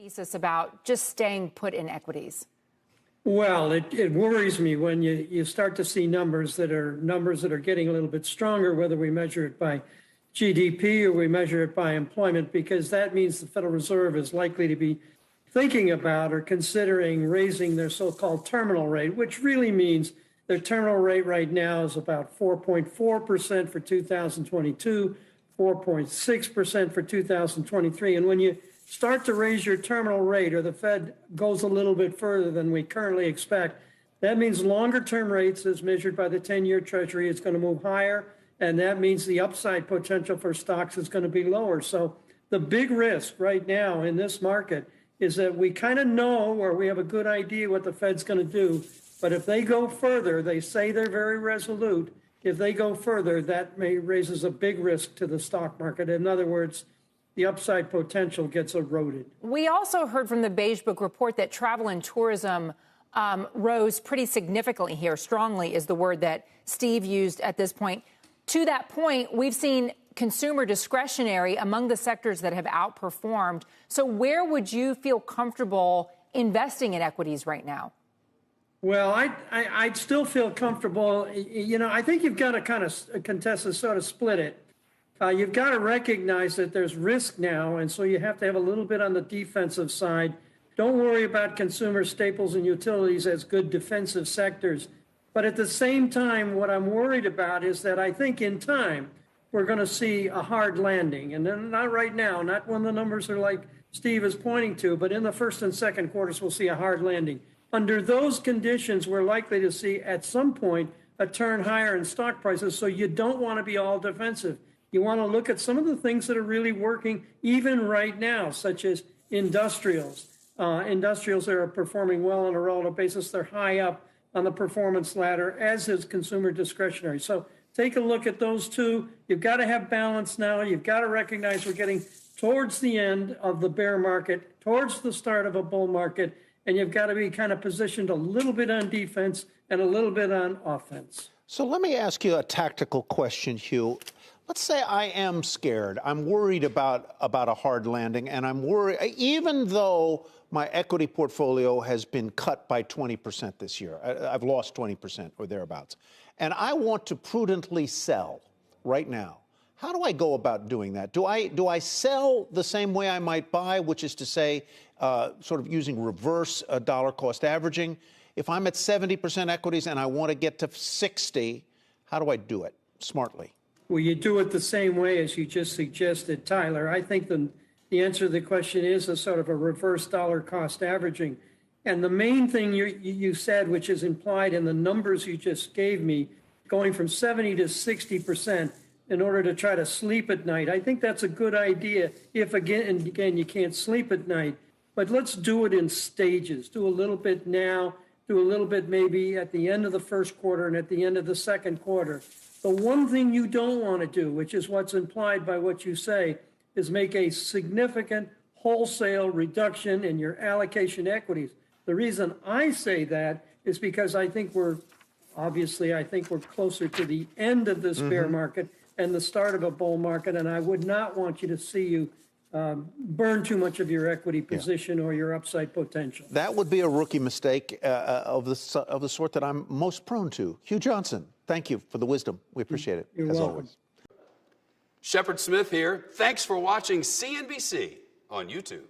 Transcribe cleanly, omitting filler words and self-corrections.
Thesis about just staying put in equities? Well, it worries me when you start to see numbers that are getting a little bit stronger, whether we measure it by GDP or we measure it by employment, because that means the Federal Reserve is likely to be thinking about or considering raising their so-called terminal rate, which really means their terminal rate right now is about 4.4% for 2022, 4.6% for 2023. And when you start to raise your terminal rate, or the Fed goes a little bit further than we currently expect, that means longer term rates as measured by the 10-year Treasury is going to move higher. And that means the upside potential for stocks is going to be lower. So the big risk right now in this market is that we kind of know, or we have a good idea what the Fed's going to do. But if they go further, they say they're very resolute. If they go further, that raises a big risk to the stock market. In other words, the upside potential gets eroded. We also heard from the Beige Book report that travel and tourism rose pretty significantly here. Strongly is the word that Steve used at this point. To that point, we've seen consumer discretionary among the sectors that have outperformed. So where would you feel comfortable investing in equities right now? Well, I'd still feel comfortable. You know, I think you've got to kind of contest and sort of split it. You've got to recognize that there's risk now, and so you have to have a little bit on the defensive side. Don't worry about consumer staples and utilities as good defensive sectors. But at the same time, what I'm worried about is that I think in time we're going to see a hard landing. And then not right now, not when the numbers are like Steve is pointing to, but in the first and second quarters, we'll see a hard landing. Under those conditions, we're likely to see at some point a turn higher in stock prices. So you don't want to be all defensive. You want to look at some of the things that are really working even right now, such as industrials. Industrials that are performing well on a relative basis. They're high up on the performance ladder, as is consumer discretionary. So take a look at those two. You've got to have balance now. You've got to recognize we're getting towards the end of the bear market, towards the start of a bull market, and you've got to be kind of positioned a little bit on defense and a little bit on offense. So let me ask you a tactical question, Hugh. Let's say I am scared. I'm worried about a hard landing, and I'm worried, even though my equity portfolio has been cut by 20% this year. I've lost 20% or thereabouts. And I want to prudently sell right now. How do I go about doing that? Do I sell the same way I might buy, which is to say, sort of using reverse dollar cost averaging? If I'm at 70% equities and I want to get to 60, how do I do it smartly? Well, you do it the same way as you just suggested, Tyler. I think the answer to the question is a sort of a reverse dollar cost averaging. And the main thing you said, which is implied in the numbers you just gave me, going from 70 to 60% in order to try to sleep at night. I think that's a good idea if, again, you can't sleep at night. But let's do it in stages. Do a little bit now, do a little bit maybe at the end of the first quarter and at the end of the second quarter. The one thing you don't want to do, which is what's implied by what you say, is make a significant wholesale reduction in your allocation equities. The reason I say that is because I think we're closer to the end of this bear market and the start of a bull market, and I would not want you to see you burn too much of your equity position or your upside potential. That would be a rookie mistake of the sort that I'm most prone to. Hugh Johnson, thank you for the wisdom. We appreciate it, You're as welcome. always. Shepard Smith here. Thanks for watching CNBC on YouTube.